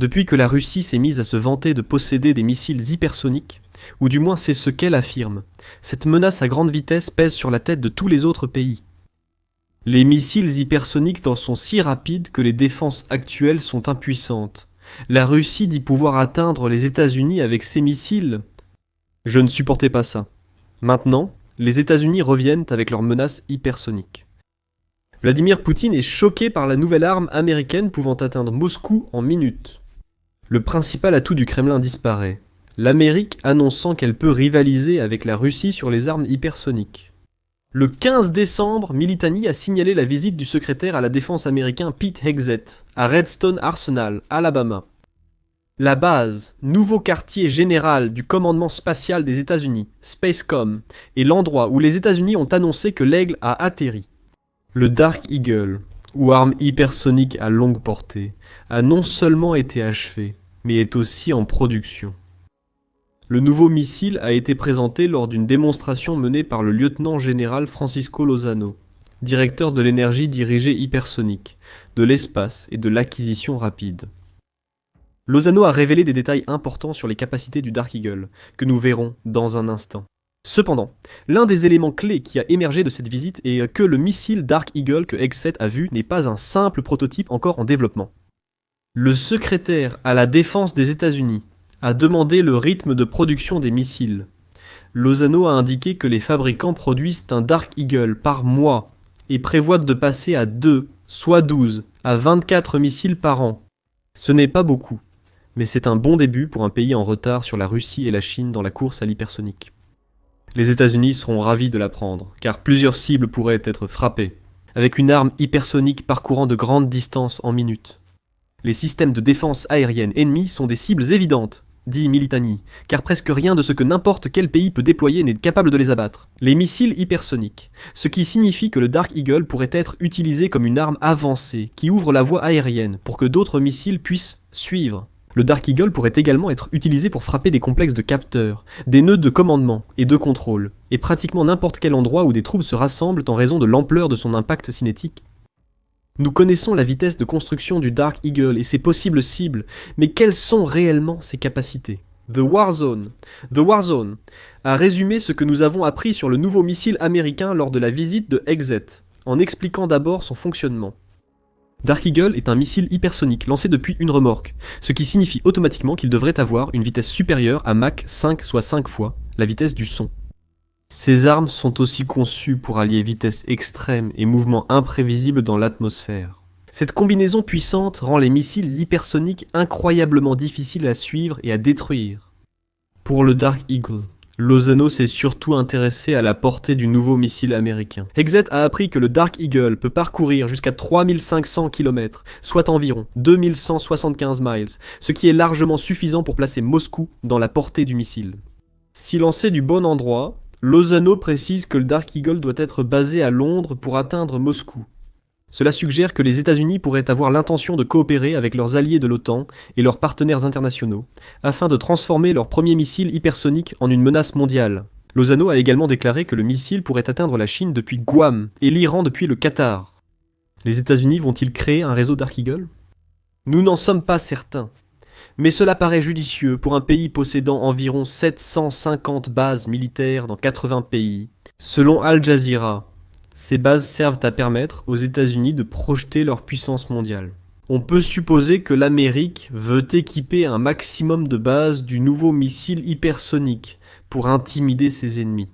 Depuis que la Russie s'est mise à se vanter de posséder des missiles hypersoniques, ou du moins c'est ce qu'elle affirme, cette menace à grande vitesse pèse sur la tête de tous les autres pays. Les missiles hypersoniques en sont si rapides que les défenses actuelles sont impuissantes. La Russie dit pouvoir atteindre les États-Unis avec ses missiles. Je ne supportais pas ça. Maintenant, les États-Unis reviennent avec leurs menaces hypersoniques. Vladimir Poutine est choqué par la nouvelle arme américaine pouvant atteindre Moscou en minutes. Le principal atout du Kremlin disparaît, l'Amérique annonçant qu'elle peut rivaliser avec la Russie sur les armes hypersoniques. Le 15 décembre, Militani a signalé la visite du secrétaire à la défense américain Pete Hegseth à Redstone Arsenal, Alabama. La base, nouveau quartier général du commandement spatial des États-Unis, Spacecom, est l'endroit où les États-Unis ont annoncé que l'Aigle a atterri. Le Dark Eagle, ou arme hypersonique à longue portée, a non seulement été achevé, mais est aussi en production. Le nouveau missile a été présenté lors d'une démonstration menée par le lieutenant-général Francisco Lozano, directeur de l'énergie dirigée hypersonique, de l'espace et de l'acquisition rapide. Lozano a révélé des détails importants sur les capacités du Dark Eagle, que nous verrons dans un instant. Cependant, l'un des éléments clés qui a émergé de cette visite est que le missile Dark Eagle que Hegseth a vu n'est pas un simple prototype encore en développement. Le secrétaire à la défense des États-Unis a demandé le rythme de production des missiles. Lozano a indiqué que les fabricants produisent un Dark Eagle par mois et prévoient de passer à 2, soit 12, à 24 missiles par an. Ce n'est pas beaucoup, mais c'est un bon début pour un pays en retard sur la Russie et la Chine dans la course à l'hypersonique. Les États-Unis seront ravis de l'apprendre, car plusieurs cibles pourraient être frappées, avec une arme hypersonique parcourant de grandes distances en minutes. Les systèmes de défense aérienne ennemis sont des cibles évidentes, dit Militani, car presque rien de ce que n'importe quel pays peut déployer n'est capable de les abattre. Les missiles hypersoniques, ce qui signifie que le Dark Eagle pourrait être utilisé comme une arme avancée qui ouvre la voie aérienne pour que d'autres missiles puissent suivre. Le Dark Eagle pourrait également être utilisé pour frapper des complexes de capteurs, des nœuds de commandement et de contrôle, et pratiquement n'importe quel endroit où des troupes se rassemblent en raison de l'ampleur de son impact cinétique. Nous connaissons la vitesse de construction du Dark Eagle et ses possibles cibles, mais quelles sont réellement ses capacités ? The Warzone a résumé ce que nous avons appris sur le nouveau missile américain lors de la visite de Hegseth, en expliquant d'abord son fonctionnement. Dark Eagle est un missile hypersonique lancé depuis une remorque, ce qui signifie automatiquement qu'il devrait avoir une vitesse supérieure à Mach 5 soit 5 fois la vitesse du son. Ces armes sont aussi conçues pour allier vitesse extrême et mouvement imprévisible dans l'atmosphère. Cette combinaison puissante rend les missiles hypersoniques incroyablement difficiles à suivre et à détruire. Pour le Dark Eagle, Lozano s'est surtout intéressé à la portée du nouveau missile américain. Hegseth a appris que le Dark Eagle peut parcourir jusqu'à 3500 km, soit environ 2175 miles, ce qui est largement suffisant pour placer Moscou dans la portée du missile. Si lancé du bon endroit, Lozano précise que le Dark Eagle doit être basé à Londres pour atteindre Moscou. Cela suggère que les États-Unis pourraient avoir l'intention de coopérer avec leurs alliés de l'OTAN et leurs partenaires internationaux, afin de transformer leur premier missile hypersonique en une menace mondiale. Lozano a également déclaré que le missile pourrait atteindre la Chine depuis Guam et l'Iran depuis le Qatar. Les États-Unis vont-ils créer un réseau Dark Eagle ? Nous n'en sommes pas certains. Mais cela paraît judicieux pour un pays possédant environ 750 bases militaires dans 80 pays. Selon Al Jazeera, ces bases servent à permettre aux États-Unis de projeter leur puissance mondiale. On peut supposer que l'Amérique veut équiper un maximum de bases du nouveau missile hypersonique pour intimider ses ennemis.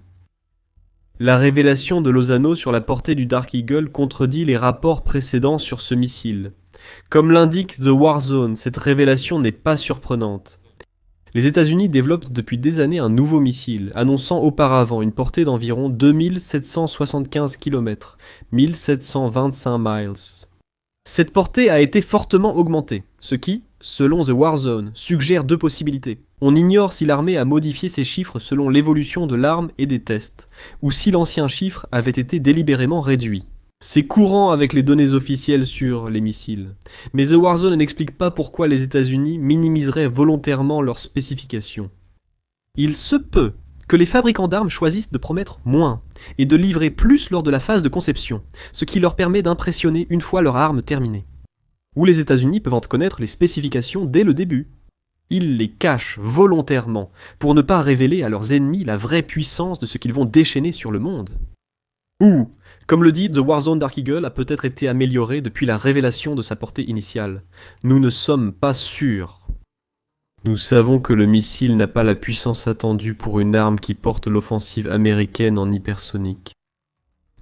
La révélation de Lozano sur la portée du Dark Eagle contredit les rapports précédents sur ce missile. Comme l'indique The Warzone, cette révélation n'est pas surprenante. Les États-Unis développent depuis des années un nouveau missile, annonçant auparavant une portée d'environ 2775 km, 1725 miles. Cette portée a été fortement augmentée, ce qui, selon The Warzone, suggère deux possibilités. On ignore si l'armée a modifié ces chiffres selon l'évolution de l'arme et des tests, ou si l'ancien chiffre avait été délibérément réduit. C'est courant avec les données officielles sur les missiles, mais The Warzone n'explique pas pourquoi les États-Unis minimiseraient volontairement leurs spécifications. Il se peut que les fabricants d'armes choisissent de promettre moins et de livrer plus lors de la phase de conception, ce qui leur permet d'impressionner une fois leur arme terminée. où les États-Unis peuvent en connaître les spécifications dès le début. Ils les cachent volontairement pour ne pas révéler à leurs ennemis la vraie puissance de ce qu'ils vont déchaîner sur le monde. Ou, comme le dit The Warzone Dark Eagle a peut-être été amélioré depuis la révélation de sa portée initiale. Nous ne sommes pas sûrs. Nous savons que le missile n'a pas la puissance attendue pour une arme qui porte l'offensive américaine en hypersonique.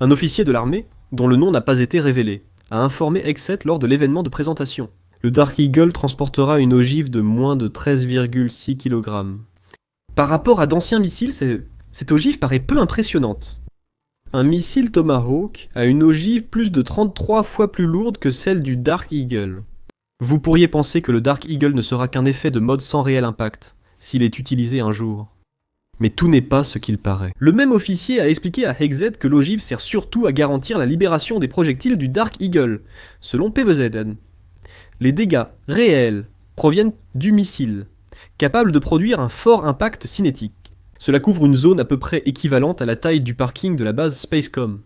Un officier de l'armée, dont le nom n'a pas été révélé, a informé Exet lors de l'événement de présentation. Le Dark Eagle transportera une ogive de moins de 13,6 kg. Par rapport à d'anciens missiles, cette ogive paraît peu impressionnante. Un missile Tomahawk a une ogive plus de 33 fois plus lourde que celle du Dark Eagle. Vous pourriez penser que le Dark Eagle ne sera qu'un effet de mode sans réel impact, s'il est utilisé un jour. Mais tout n'est pas ce qu'il paraît. Le même officier a expliqué à Hexed que l'ogive sert surtout à garantir la libération des projectiles du Dark Eagle, selon PVZN. Les dégâts réels proviennent du missile, capable de produire un fort impact cinétique. Cela couvre une zone à peu près équivalente à la taille du parking de la base Spacecom.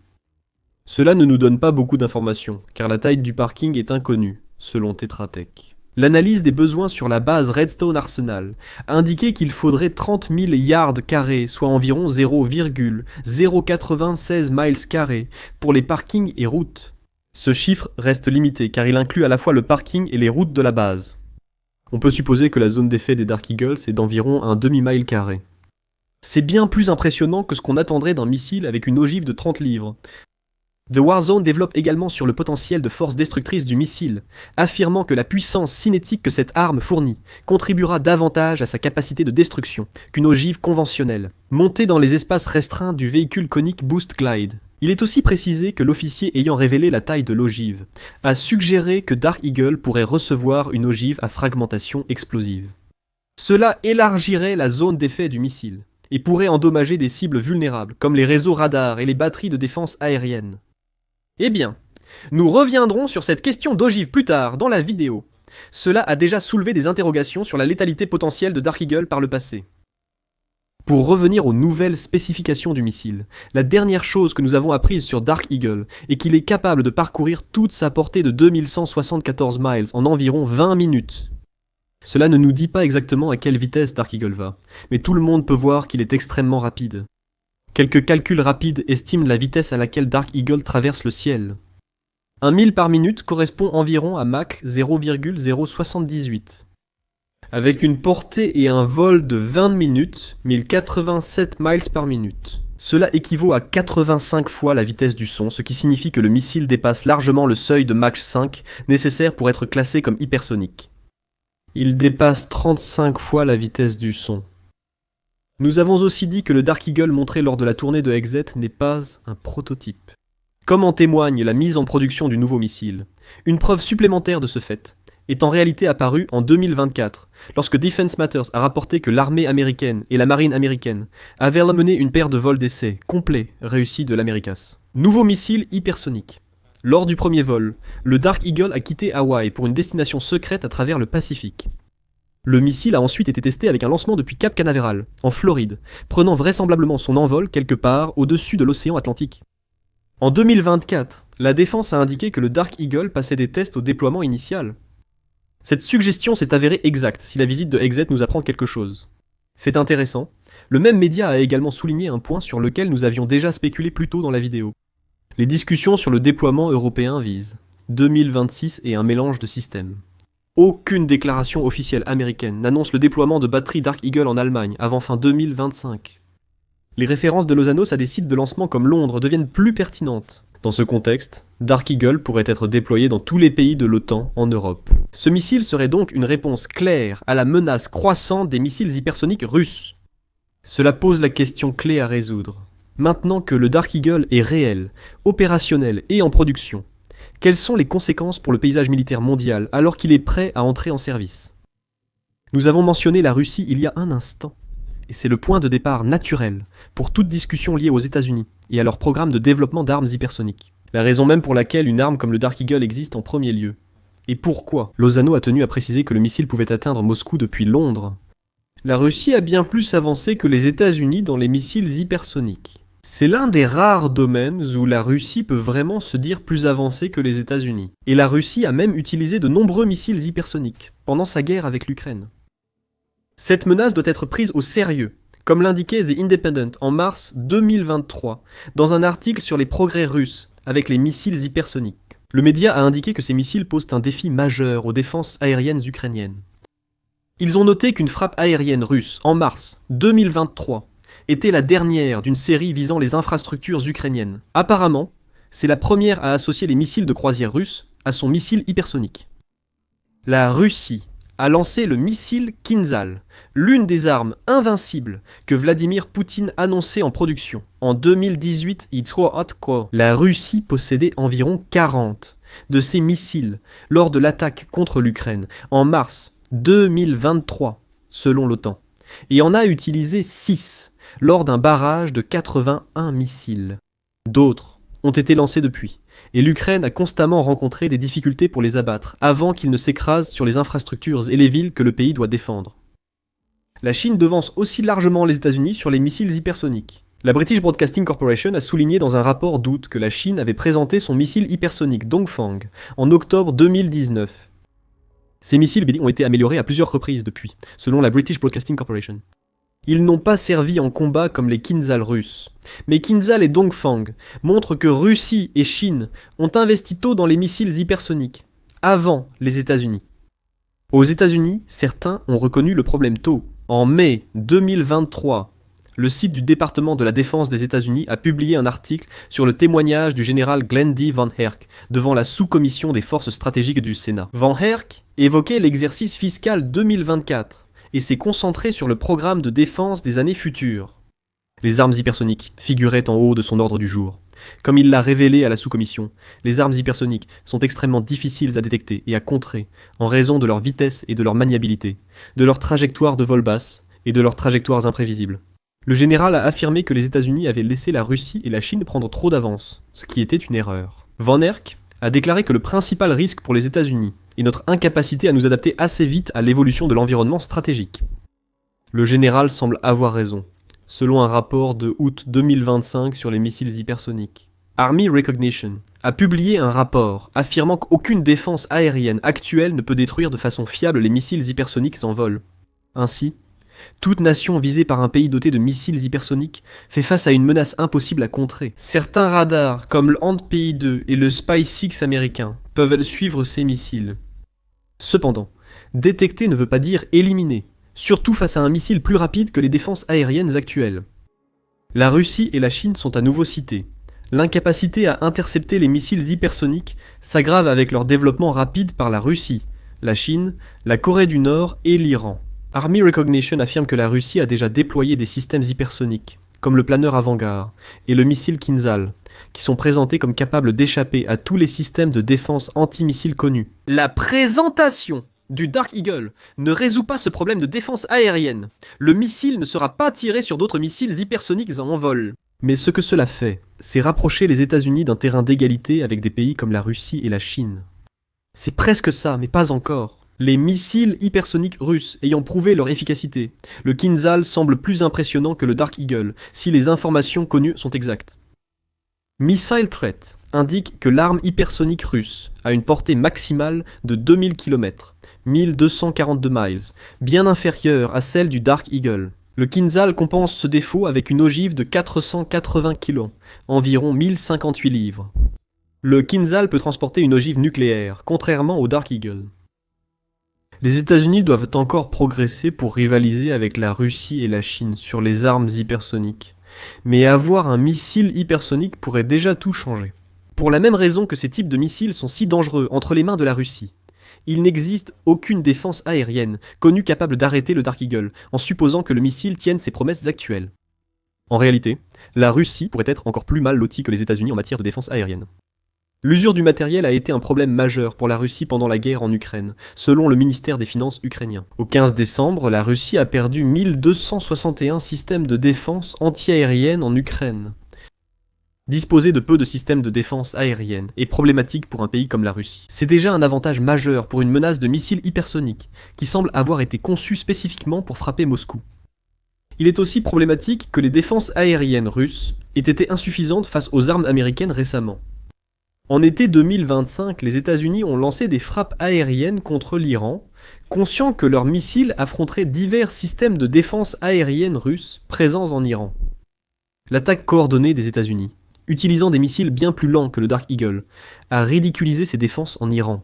Cela ne nous donne pas beaucoup d'informations, car la taille du parking est inconnue, selon Tetra Tech. L'analyse des besoins sur la base Redstone Arsenal a indiqué qu'il faudrait 30 000 yards carrés, soit environ 0,096 miles carrés, pour les parkings et routes. Ce chiffre reste limité, car il inclut à la fois le parking et les routes de la base. On peut supposer que la zone d'effet des Dark Eagles est d'environ un demi-mile carré. C'est bien plus impressionnant que ce qu'on attendrait d'un missile avec une ogive de 30 livres. The Warzone développe également sur le potentiel de force destructrice du missile, affirmant que la puissance cinétique que cette arme fournit contribuera davantage à sa capacité de destruction qu'une ogive conventionnelle, montée dans les espaces restreints du véhicule conique Boost Glide. Il est aussi précisé que l'officier ayant révélé la taille de l'ogive a suggéré que Dark Eagle pourrait recevoir une ogive à fragmentation explosive. Cela élargirait la zone d'effet du missile et pourrait endommager des cibles vulnérables comme les réseaux radars et les batteries de défense aérienne. Eh bien, nous reviendrons sur cette question d'ogive plus tard dans la vidéo. Cela a déjà soulevé des interrogations sur la létalité potentielle de Dark Eagle par le passé. Pour revenir aux nouvelles spécifications du missile, la dernière chose que nous avons apprise sur Dark Eagle est qu'il est capable de parcourir toute sa portée de 2174 miles en environ 20 minutes. Cela ne nous dit pas exactement à quelle vitesse Dark Eagle va, mais tout le monde peut voir qu'il est extrêmement rapide. Quelques calculs rapides estiment la vitesse à laquelle Dark Eagle traverse le ciel. 1 mille par minute correspond environ à Mach 0,078. Avec une portée et un vol de 20 minutes, 1087 miles par minute. Cela équivaut à 85 fois la vitesse du son, ce qui signifie que le missile dépasse largement le seuil de Mach 5 nécessaire pour être classé comme hypersonique. Il dépasse 35 fois la vitesse du son. Nous avons aussi dit que le Dark Eagle montré lors de la tournée de Exet n'est pas un prototype. Comme en témoigne la mise en production du nouveau missile, une preuve supplémentaire de ce fait est en réalité apparue en 2024, lorsque Defense Matters a rapporté que l'armée américaine et la marine américaine avaient mené une paire de vols d'essai complets réussis de l'Americas. Nouveau missile hypersonique. Lors du premier vol, le Dark Eagle a quitté Hawaï pour une destination secrète à travers le Pacifique. Le missile a ensuite été testé avec un lancement depuis Cap Canaveral, en Floride, prenant vraisemblablement son envol quelque part au-dessus de l'océan Atlantique. En 2024, la défense a indiqué que le Dark Eagle passait des tests au déploiement initial. Cette suggestion s'est avérée exacte si la visite de Exet nous apprend quelque chose. Fait intéressant, le même média a également souligné un point sur lequel nous avions déjà spéculé plus tôt dans la vidéo. Les discussions sur le déploiement européen visent 2026 et un mélange de systèmes. Aucune déclaration officielle américaine n'annonce le déploiement de batteries Dark Eagle en Allemagne avant fin 2025. Les références de Lozanos à des sites de lancement comme Londres deviennent plus pertinentes. Dans ce contexte, Dark Eagle pourrait être déployé dans tous les pays de l'OTAN en Europe. Ce missile serait donc une réponse claire à la menace croissante des missiles hypersoniques russes. Cela pose la question clé à résoudre. Maintenant que le Dark Eagle est réel, opérationnel et en production, quelles sont les conséquences pour le paysage militaire mondial alors qu'il est prêt à entrer en service ? Nous avons mentionné la Russie il y a un instant, et c'est le point de départ naturel pour toute discussion liée aux États-Unis et à leur programme de développement d'armes hypersoniques. La raison même pour laquelle une arme comme le Dark Eagle existe en premier lieu. Et pourquoi Lozano a tenu à préciser que le missile pouvait atteindre Moscou depuis Londres. La Russie a bien plus avancé que les États-Unis dans les missiles hypersoniques. C'est l'un des rares domaines où la Russie peut vraiment se dire plus avancée que les États-Unis. Et la Russie a même utilisé de nombreux missiles hypersoniques pendant sa guerre avec l'Ukraine. Cette menace doit être prise au sérieux, comme l'indiquait The Independent en mars 2023, dans un article sur les progrès russes avec les missiles hypersoniques. Le média a indiqué que ces missiles posent un défi majeur aux défenses aériennes ukrainiennes. Ils ont noté qu'une frappe aérienne russe en mars 2023 était la dernière d'une série visant les infrastructures ukrainiennes. Apparemment, c'est la première à associer les missiles de croisière russes à son missile hypersonique. La Russie a lancé le missile Kinzhal, l'une des armes invincibles que Vladimir Poutine annonçait en production. En 2018, la Russie possédait environ 40 de ces missiles lors de l'attaque contre l'Ukraine en mars 2023, selon l'OTAN, et en a utilisé 6 lors d'un barrage de 81 missiles. D'autres ont été lancés depuis, et l'Ukraine a constamment rencontré des difficultés pour les abattre, avant qu'ils ne s'écrasent sur les infrastructures et les villes que le pays doit défendre. La Chine devance aussi largement les États-Unis sur les missiles hypersoniques. La British Broadcasting Corporation a souligné dans un rapport d'août que la Chine avait présenté son missile hypersonique Dongfang en octobre 2019. Ces missiles ont été améliorés à plusieurs reprises depuis, selon la British Broadcasting Corporation. Ils n'ont pas servi en combat comme les Kinzhal russes. Mais Kinzhal et Dongfang montrent que Russie et Chine ont investi tôt dans les missiles hypersoniques, avant les États-Unis. Aux États-Unis, certains ont reconnu le problème tôt. En mai 2023, le site du département de la défense des États-Unis a publié un article sur le témoignage du général Glenn D. Van Herk devant la sous-commission des forces stratégiques du Sénat. Van Herk évoquait l'exercice fiscal 2024 et s'est concentré sur le programme de défense des années futures. Les armes hypersoniques figuraient en haut de son ordre du jour. Comme il l'a révélé à la sous-commission, les armes hypersoniques sont extrêmement difficiles à détecter et à contrer en raison de leur vitesse et de leur maniabilité, de leur trajectoire de vol basse et de leurs trajectoires imprévisibles. Le général a affirmé que les États-Unis avaient laissé la Russie et la Chine prendre trop d'avance, ce qui était une erreur. Van Herk a déclaré que le principal risque pour les États-Unis est notre incapacité à nous adapter assez vite à l'évolution de l'environnement stratégique. Le général semble avoir raison, selon un rapport de août 2025 sur les missiles hypersoniques. Army Recognition a publié un rapport affirmant qu'aucune défense aérienne actuelle ne peut détruire de façon fiable les missiles hypersoniques en vol. Ainsi, toute nation visée par un pays doté de missiles hypersoniques fait face à une menace impossible à contrer. Certains radars, comme le HAND-PI2 et le SPY-6 américain, peuvent suivre ces missiles. Cependant, détecter ne veut pas dire éliminer, surtout face à un missile plus rapide que les défenses aériennes actuelles. La Russie et la Chine sont à nouveau citées. L'incapacité à intercepter les missiles hypersoniques s'aggrave avec leur développement rapide par la Russie, la Chine, la Corée du Nord et l'Iran. Army Recognition affirme que la Russie a déjà déployé des systèmes hypersoniques, comme le planeur avant-garde et le missile Kinzhal, qui sont présentés comme capables d'échapper à tous les systèmes de défense antimissiles connus. La présentation du Dark Eagle ne résout pas ce problème de défense aérienne. Le missile ne sera pas tiré sur d'autres missiles hypersoniques en vol. Mais ce que cela fait, c'est rapprocher les États-Unis d'un terrain d'égalité avec des pays comme la Russie et la Chine. C'est presque ça, mais pas encore. Les missiles hypersoniques russes ayant prouvé leur efficacité, le Kinzhal semble plus impressionnant que le Dark Eagle, si les informations connues sont exactes. Missile Threat indique que l'arme hypersonique russe a une portée maximale de 2000 km, 1242 miles, bien inférieure à celle du Dark Eagle. Le Kinzhal compense ce défaut avec une ogive de 480 kg, environ 1058 livres. Le Kinzhal peut transporter une ogive nucléaire, contrairement au Dark Eagle. Les États-Unis doivent encore progresser pour rivaliser avec la Russie et la Chine sur les armes hypersoniques. Mais avoir un missile hypersonique pourrait déjà tout changer. Pour la même raison que ces types de missiles sont si dangereux entre les mains de la Russie, il n'existe aucune défense aérienne connue capable d'arrêter le Dark Eagle, en supposant que le missile tienne ses promesses actuelles. En réalité, la Russie pourrait être encore plus mal lotie que les États-Unis en matière de défense aérienne. L'usure du matériel a été un problème majeur pour la Russie pendant la guerre en Ukraine, selon le ministère des Finances ukrainien. Au 15 décembre, la Russie a perdu 1261 systèmes de défense anti-aérienne en Ukraine. Disposer de peu de systèmes de défense aérienne est problématique pour un pays comme la Russie. C'est déjà un avantage majeur pour une menace de missiles hypersoniques, qui semble avoir été conçue spécifiquement pour frapper Moscou. Il est aussi problématique que les défenses aériennes russes ait été insuffisante face aux armes américaines récemment. En été 2025, les États-Unis ont lancé des frappes aériennes contre l'Iran, conscients que leurs missiles affronteraient divers systèmes de défense aérienne russes présents en Iran. L'attaque coordonnée des États-Unis, utilisant des missiles bien plus lents que le Dark Eagle, a ridiculisé ses défenses en Iran.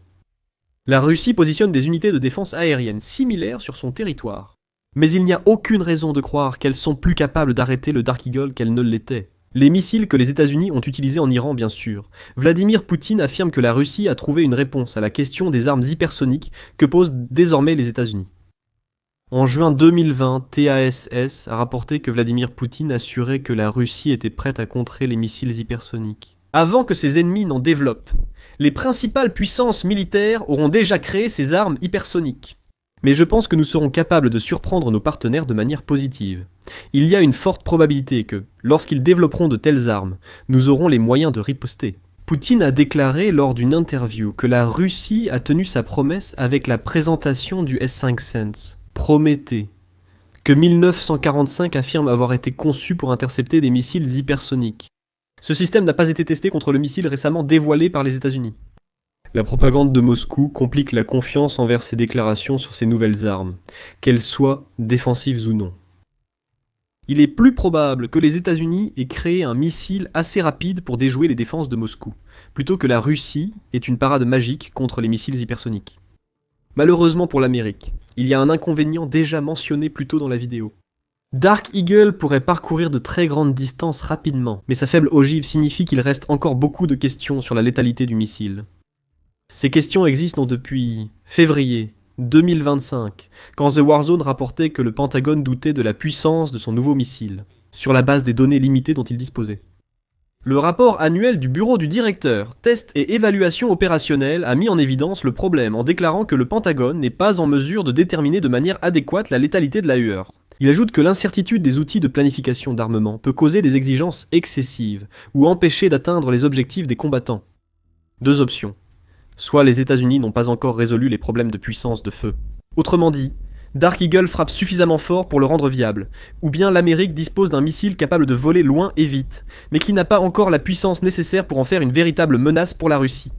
La Russie positionne des unités de défense aérienne similaires sur son territoire. Mais il n'y a aucune raison de croire qu'elles sont plus capables d'arrêter le Dark Eagle qu'elles ne l'étaient. Les missiles que les États-Unis ont utilisés en Iran, bien sûr. Vladimir Poutine affirme que la Russie a trouvé une réponse à la question des armes hypersoniques que posent désormais les États-Unis. En juin 2020, TASS a rapporté que Vladimir Poutine assurait que la Russie était prête à contrer les missiles hypersoniques. Avant que ses ennemis n'en développent, les principales puissances militaires auront déjà créé ces armes hypersoniques. Mais je pense que nous serons capables de surprendre nos partenaires de manière positive. Il y a une forte probabilité que, lorsqu'ils développeront de telles armes, nous aurons les moyens de riposter. Poutine a déclaré lors d'une interview que la Russie a tenu sa promesse avec la présentation du S-500, Prométhée, que 1945 affirme avoir été conçu pour intercepter des missiles hypersoniques. Ce système n'a pas été testé contre le missile récemment dévoilé par les États-Unis. La propagande de Moscou complique la confiance envers ses déclarations sur ces nouvelles armes, qu'elles soient défensives ou non. Il est plus probable que les États-Unis aient créé un missile assez rapide pour déjouer les défenses de Moscou, plutôt que la Russie ait une parade magique contre les missiles hypersoniques. Malheureusement pour l'Amérique, il y a un inconvénient déjà mentionné plus tôt dans la vidéo. Dark Eagle pourrait parcourir de très grandes distances rapidement, mais sa faible ogive signifie qu'il reste encore beaucoup de questions sur la létalité du missile. Ces questions existent depuis février 2025, quand The Warzone rapportait que le Pentagone doutait de la puissance de son nouveau missile, sur la base des données limitées dont il disposait. Le rapport annuel du bureau du directeur, test et évaluation opérationnelle a mis en évidence le problème en déclarant que le Pentagone n'est pas en mesure de déterminer de manière adéquate la létalité de la l'AUR. Il ajoute que l'incertitude des outils de planification d'armement peut causer des exigences excessives ou empêcher d'atteindre les objectifs des combattants. Deux options. Soit les États-Unis n'ont pas encore résolu les problèmes de puissance de feu. Autrement dit, Dark Eagle frappe suffisamment fort pour le rendre viable, ou bien l'Amérique dispose d'un missile capable de voler loin et vite, mais qui n'a pas encore la puissance nécessaire pour en faire une véritable menace pour la Russie.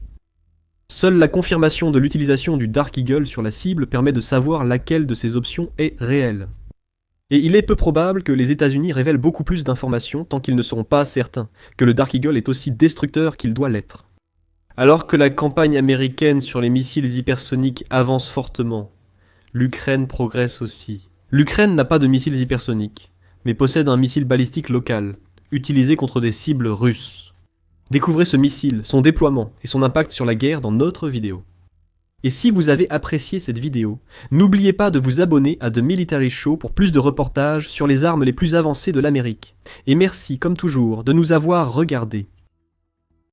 Seule la confirmation de l'utilisation du Dark Eagle sur la cible permet de savoir laquelle de ces options est réelle. Et il est peu probable que les États-Unis révèlent beaucoup plus d'informations tant qu'ils ne seront pas certains que le Dark Eagle est aussi destructeur qu'il doit l'être. Alors que la campagne américaine sur les missiles hypersoniques avance fortement, l'Ukraine progresse aussi. L'Ukraine n'a pas de missiles hypersoniques, mais possède un missile balistique local, utilisé contre des cibles russes. Découvrez ce missile, son déploiement et son impact sur la guerre dans notre vidéo. Et si vous avez apprécié cette vidéo, n'oubliez pas de vous abonner à The Military Show pour plus de reportages sur les armes les plus avancées de l'Amérique. Et merci, comme toujours, de nous avoir regardés.